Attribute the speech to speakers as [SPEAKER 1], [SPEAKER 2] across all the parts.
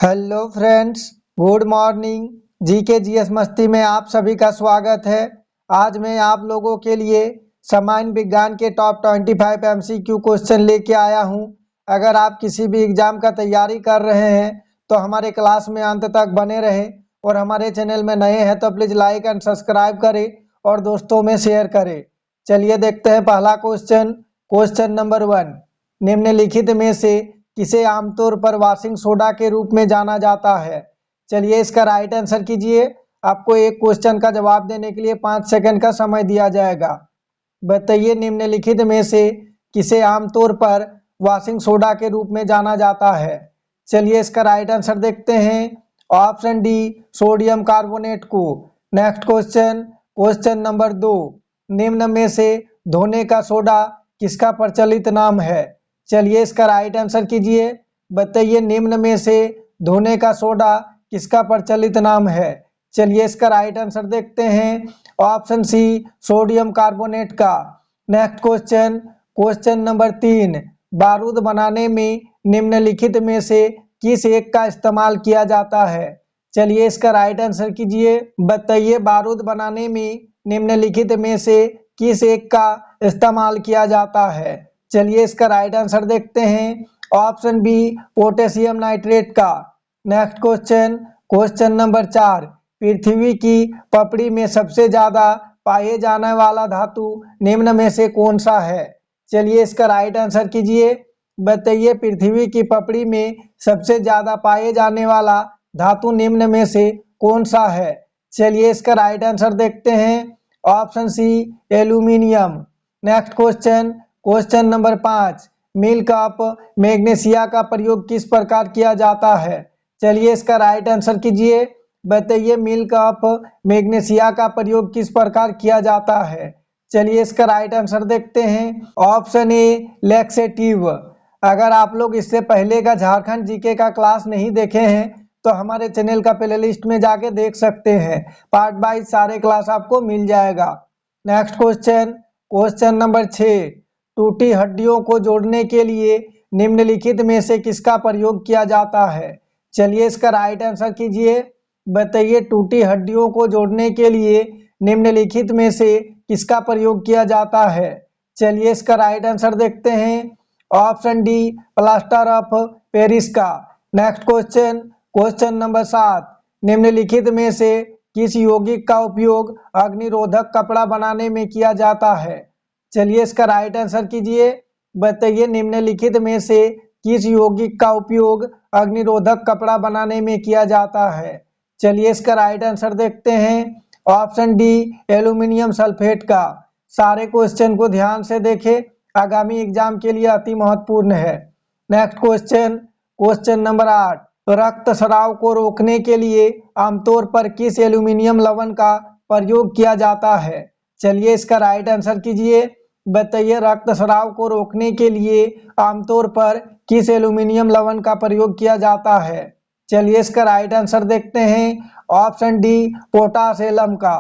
[SPEAKER 1] Hello friends, good morning. GK GS मस्ती में आप सभी का स्वागत है। आज मैं आप लोगों के लिए सामान्य विज्ञान के टॉप 25 एमसीक्यू क्वेश्चन लेके आया हूं। अगर आप किसी भी एग्जाम का तैयारी कर रहे हैं तो हमारे क्लास में अंत तक बने रहें और हमारे चैनल में नए हैं तो प्लीज़ लाइक एंड सब्सक्राइब करें और दोस्तों में शेयर करें। चलिए देखते हैं पहला क्वेश्चन। क्वेश्चन नंबर 1, निम्नलिखित में से किसे आमतौर पर वॉशिंग सोडा के रूप में जाना जाता है। चलिए इसका राइट आंसर कीजिए। आपको एक क्वेश्चन का जवाब देने के लिए 5 सेकंड का समय दिया जाएगा। बताइए निम्नलिखित में से किसे आमतौर पर वॉशिंग सोडा के रूप में जाना जाता है। चलिए इसका राइट आंसर देखते हैं। ऑप्शन डी, सोडियम कार्बोनेट को। नेक्स्ट क्वेश्चन, क्वेश्चन नंबर 2, निम्न में से धोने का सोडा किसका प्रचलित नाम है। चलिए इसका राइट आंसर कीजिए। बताइए निम्न में से धोने का सोडा किसका प्रचलित नाम है। चलिए इसका राइट आंसर देखते हैं। ऑप्शन सी, सोडियम कार्बोनेट का। नेक्स्ट क्वेश्चन, क्वेश्चन नंबर 3, बारूद बनाने में निम्नलिखित में से किस एक का इस्तेमाल किया जाता है। चलिए इसका राइट आंसर कीजिए। बताइए बारूद बनाने में निम्नलिखित में से किस एक का इस्तेमाल किया जाता है। चलिए इसका राइट आंसर देखते हैं। ऑप्शन बी, पोटेशियम नाइट्रेट का। नेक्स्ट क्वेश्चन, क्वेश्चन नंबर 4, पृथ्वी की पपड़ी में सबसे ज्यादा पाए जाने वाला धातु निम्न में से कौन सा है। चलिए इसका राइट आंसर कीजिए। बताइए पृथ्वी की पपड़ी में सबसे ज्यादा पाए जाने वाला धातु निम्न में से कौन सा है। चलिए इसका राइट आंसर देखते हैं। Option C, aluminium. Next question, question number 5, milk of magnesia का प्रयोग किस प्रकार किया जाता है। चलिए इसका राइट आंसर कीजिए। बताइए मिल्क ऑफ मैग्नीशिया का प्रयोग किस प्रकार किया जाता है। चलिए इसका राइट आंसर देखते हैं। Option A, laxative. अगर आप लोग इससे पहले का झारखंड जीके का क्लास नहीं देखे हैं तो हमारे चैनल का प्लेलिस्ट में जाके देख सकते हैं। पार्ट वाइज सारे क्लास आपको मिल जाएगा। नेक्स्ट क्वेश्चन, क्वेश्चन नंबर 6, टूटी हड्डियों को जोड़ने के लिए निम्नलिखित में से किसका प्रयोग किया जाता है। चलिए इसका राइट आंसर कीजिए। बताइए टूटी हड्डियों को जोड़ने के लिए निम्नलिखित में से किसका प्रयोग किया जाता है। चलिए इसका राइट आंसर देखते हैं। Option D, plaster of Paris का। नेक्स्ट क्वेश्चन, क्वेश्चन नंबर 7, निम्नलिखित में से किस यौगिक का उपयोग अग्निरोधक कपड़ा बनाने में किया जाता है। चलिए इसका राइट आंसर कीजिए। बताइए निम्नलिखित में से किस यौगिक का उपयोग अग्निरोधक कपड़ा बनाने में किया जाता है। चलिए इसका राइट आंसर देखते हैं। ऑप्शन डी, एल्यूमिनियम सल्फेट का। सारे क्वेश्चन को ध्यान से देखें, आगामी एग्जाम के लिए अति महत्वपूर्ण है। नेक्स्ट क्वेश्चन, क्वेश्चन नंबर 8, रक्तस्राव को रोकने के लिए आमतौर पर किस एल्यूमिनियम लवण का प्रयोग किया जाता है। चलिए इसका राइट आंसर कीजिए। बताइए रक्तस्राव को रोकने के लिए आमतौर पर किस एल्यूमिनियम लवण का प्रयोग किया जाता है। चलिए इसका राइट आंसर देखते हैं। ऑप्शन डी, पोटाश एलम का।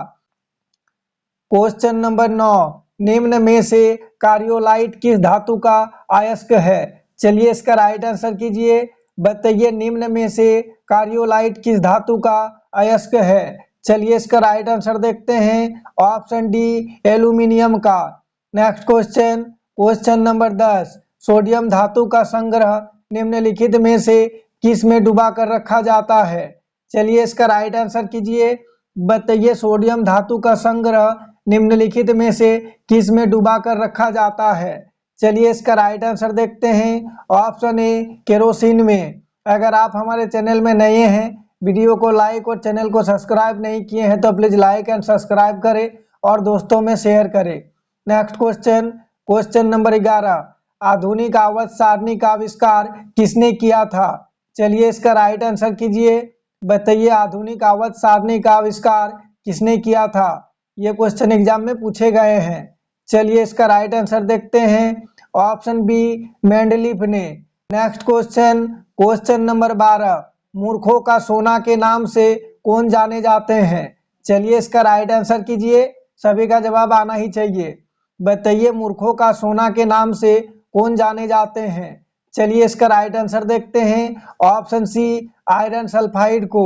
[SPEAKER 1] क्वेश्चन नंबर 9, निम्न में से कार्योलाइट किस धातु का अयस्क है। चलिए इसका राइट आंसर कीजिए। बताइए निम्न में से कार्योलाइट किस धातु का अयस्क है। चलिए इसका राइट आंसर देखते हैं। ऑप्शन डी, एल्यूमिनियम का। Next question, question number 10, sodium धातु का संग्रह निम्नलिखित में से किस में डुबा कर रखा जाता है। चलिए इसका राइट आंसर कीजिए। बताइए सोडियम धातु का संग्रह निम्नलिखित में से किस में डुबा कर रखा जाता है। चलिए इसका राइट आंसर देखते हैं। ऑप्शन ए, केरोसिन में। अगर आप हमारे चैनल में नए हैं, वीडियो को लाइक और चैनल को सब्सक्राइब नहीं किए हैं तो प्लीज लाइक एंड सब्सक्राइब करें और दोस्तों में शेयर करें। नेक्स्ट क्वेश्चन, क्वेश्चन नंबर 11, आधुनिक आवर्त सारणी का आविष्कार किसने किया था। चलिए इसका राइट आंसर कीजिए। बताइए आधुनिक आवर्त सारणी का आविष्कार किसने किया था। ये क्वेश्चन एग्जाम में पूछे गए हैं। चलिए इसका राइट आंसर देखते हैं। ऑप्शन बी, मेंडलीफ ने। नेक्स्ट क्वेश्चन, क्वेश्चन नंबर 12, मूर्खों का सोना के नाम से कौन जाने जाते हैं। चलिए इसका राइट आंसर कीजिए। सभी का जवाब आना ही चाहिए। बताइए मूर्खों का सोना के नाम से कौन जाने जाते हैं। चलिए इसका राइट आंसर देखते हैं। ऑप्शन सी आयरन सल्फाइड को।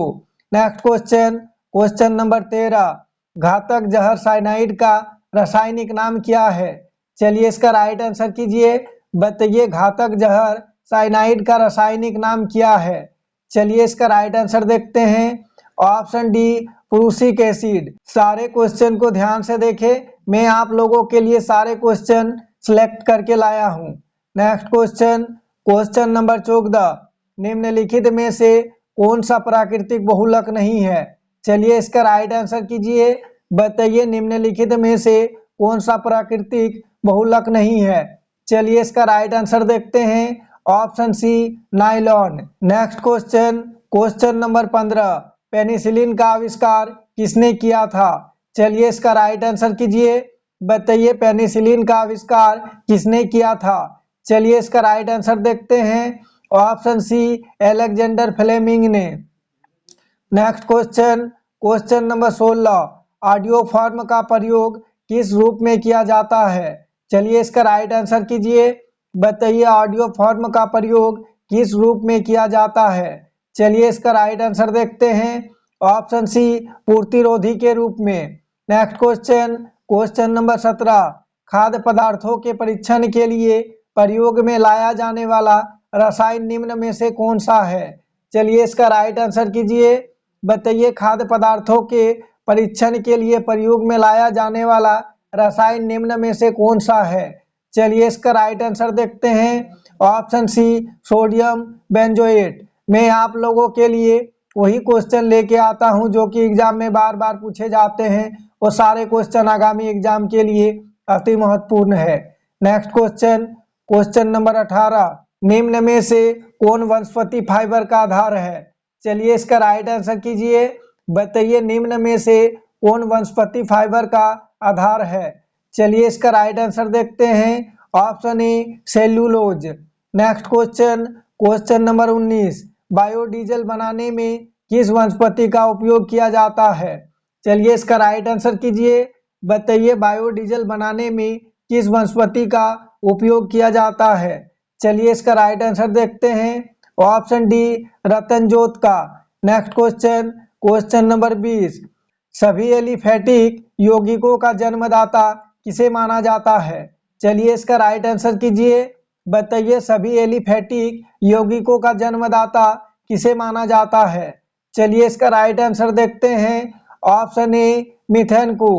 [SPEAKER 1] नेक्स्ट क्वेश्चन, क्वेश्चन नंबर 13, घातक जहर साइनाइड का रासायनिक नाम क्या है? चलिए इसका राइट आंसर कीजिए। बताइए घातक जहर साइनाइड का रासायनिक नाम क्या है? चलिए इसका राइट आंसर देखते हैं। Option D prussic acid. सारे क्वेश्चन को ध्यान से देखें, मैं आप लोगों के लिए सारे क्वेश्चन सिलेक्ट करके लाया हूं। नेक्स्ट क्वेश्चन, क्वेश्चन नंबर 14, निम्नलिखित में से कौन सा प्राकृतिक बहुलक नहीं है? चलिए इसका राइट आंसर कीजिए। बताइए निम्नलिखित में से कौन सा प्राकृतिक बहुलक नहीं है? चलिए इसका राइट आंसर देखते हैं। Option C nylon. Next question, question number 15, penicillin का आविष्कार किसने किया था? चलिए इसका राइट आंसर कीजिए। बताइए पेनिसिलिन का आविष्कार किसने किया था? चलिए इसका राइट आंसर देखते हैं। ऑप्शन सी अलेक्जेंडर फ्लेमिंग ने। Next question, question number 16, audio form का प्रयोग किस रूप में किया जाता है? चलिए इसका राइट आंसर कीजिए। बताइए ऑडियो फॉर्म का प्रयोग किस रूप में किया जाता है? चलिए इसका राइट आंसर देखते हैं। ऑप्शन सी पूर्तिरोधी के रूप में। नेक्स्ट क्वेश्चन, क्वेश्चन नंबर 17, खाद्य पदार्थों के परीक्षण के लिए प्रयोग में लाया जाने वाला रसायन निम्न में से कौन सा है? चलिए इसका राइट आंसर कीजिए। बताइए खाद्य पदार्थों के परीक्षण के लिए प्रयोग में लाया जाने वाला रसायन निम्न में से कौन सा है? चलिए इसका राइट आंसर देखते हैं। Option C sodium benzoate. मैं आप लोगों के लिए वही क्वेश्चन लेके आता हूं जो कि एग्जाम में बार बार पूछे जाते हैं। वो सारे क्वेश्चन आगामी एग्जाम के लिए अति महत्वपूर्ण है। नेक्स्ट क्वेश्चन, क्वेश्चन नंबर 18, निम्न में से कौन वनस्पति फाइबर का आधार है? चलिए इसका राइट आंसर कीजिए। बताइए निम्न में से कौन वनस्पति फाइबर का आधार है? चलिए इसका राइट आंसर देखते हैं। Option A cellulose. Next question, question number 19, biodiesel बनाने में किस वनस्पति का उपयोग किया जाता है? चलिए इसका राइट आंसर कीजिए। बताइए बायोडीजल बनाने में किस वनस्पति का उपयोग किया जाता है? चलिए इसका राइट आंसर देखते हैं। ऑप्शन डी रतनजोत का। नेक्स्ट क्वेश्चन, क्वेश्चन नंबर 20, सभी एलिफेटिक यौगिकों का जन्मदाता किसे माना जाता है? चलिए इसका राइट आंसर कीजिए। बताइए सभी एलिफेटिक यौगिकों का जन्मदाता किसे माना जाता है? चलिए इसका राइट आंसर देखते हैं। ऑप्शन ए मीथेन को।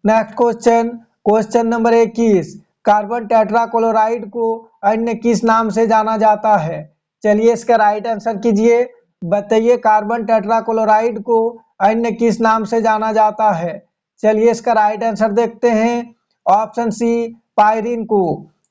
[SPEAKER 1] Next question, question number 21, carbon tetrachloride को अन्य किस नाम से जाना जाता है? चलिए इसका राइट आंसर कीजिए। बताइए कार्बन टेट्राक्लोराइड को अन्य किस नाम से जाना जाता है? चलिए इसका राइट आंसर देखते हैं। ऑप्शन सी पायरीन को।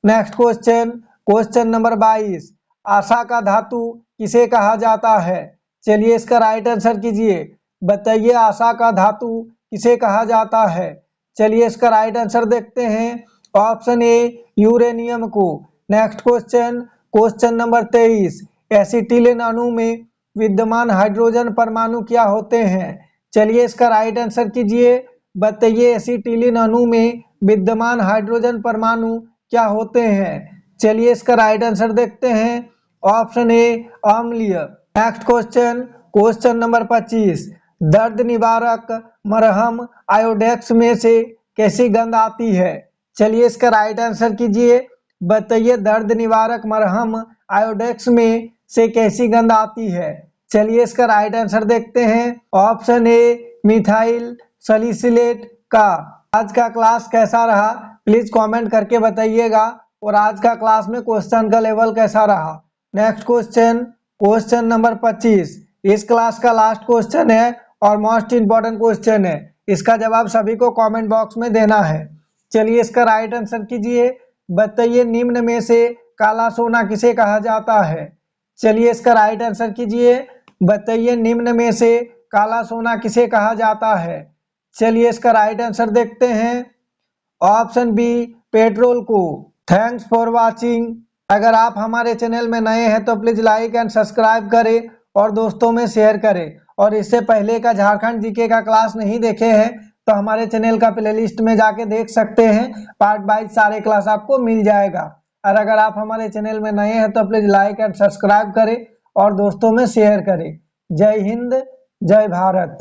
[SPEAKER 1] नेक्स्ट क्वेश्चन, क्वेश्चन नंबर 22, आशा का धातु किसे कहा जाता है? चलिए इसका राइट आंसर कीजिए। बताइए आशा का धातु किसे कहा जाता है? चलिए इसका राइट आंसर देखते हैं। ऑप्शन ए यूरेनियम को। Next question, question number 23, acetylene अणु में विद्यमान हाइड्रोजन परमाणु क्या होते हैं? चलिए इसका राइट आंसर कीजिए। बताइए एसिटिलीन अणु में विद्यमान हाइड्रोजन परमाणु क्या होते हैं? चलिए इसका राइट आंसर देखते हैं। ऑप्शन ए अम्लीय। नेक्स्ट क्वेश्चन, क्वेश्चन नंबर 25, दर्द निवारक मरहम आयोडेक्स में से कैसी गंध आती है? चलिए इसका राइट आंसर कीजिए। बताइए दर्द निवारक मरहम आयोडेक्स में से कैसी गंध आती है? चलिए इसका राइट आंसर देखते हैं। ऑप्शन ए मिथाइल सैलिसिलेट का। आज का क्लास कैसा रहा प्लीज कमेंट करके बताइएगा, और आज का क्लास में क्वेश्चन का लेवल कैसा रहा। नेक्स्ट क्वेश्चन, क्वेश्चन नंबर 25, इस क्लास का लास्ट क्वेश्चन है और मोस्ट इंपॉर्टेंट क्वेश्चन है। इसका जवाब सभी को कमेंट बॉक्स में देना है। चलिए इसका राइट आंसर कीजिए। बताइए निम्न में से काला सोना किसे कहा जाता है? चलिए इसका राइट आंसर कीजिए। बताइए निम्न में से काला सोना किसे कहा जाता है? चलिए इसका राइट आंसर देखते हैं। ऑप्शन बी पेट्रोल को। Thanks for watching. अगर आप हमारे चैनल में नए हैं तो प्लीज लाइक एंड सब्सक्राइब करें और दोस्तों में शेयर करें। और इससे पहले का झारखंड जीके का क्लास नहीं देखे हैं तो हमारे चैनल का प्लेलिस्ट में जाके देख सकते हैं। पार्ट वाइज सारे क्लास आपको मिल जाएगा। और अगर आप हमारे चैनल में नए हैं तो प्लीज लाइक एंड सब्सक्राइब करें और दोस्तों में शेयर करें। जय हिंद, जय भारत।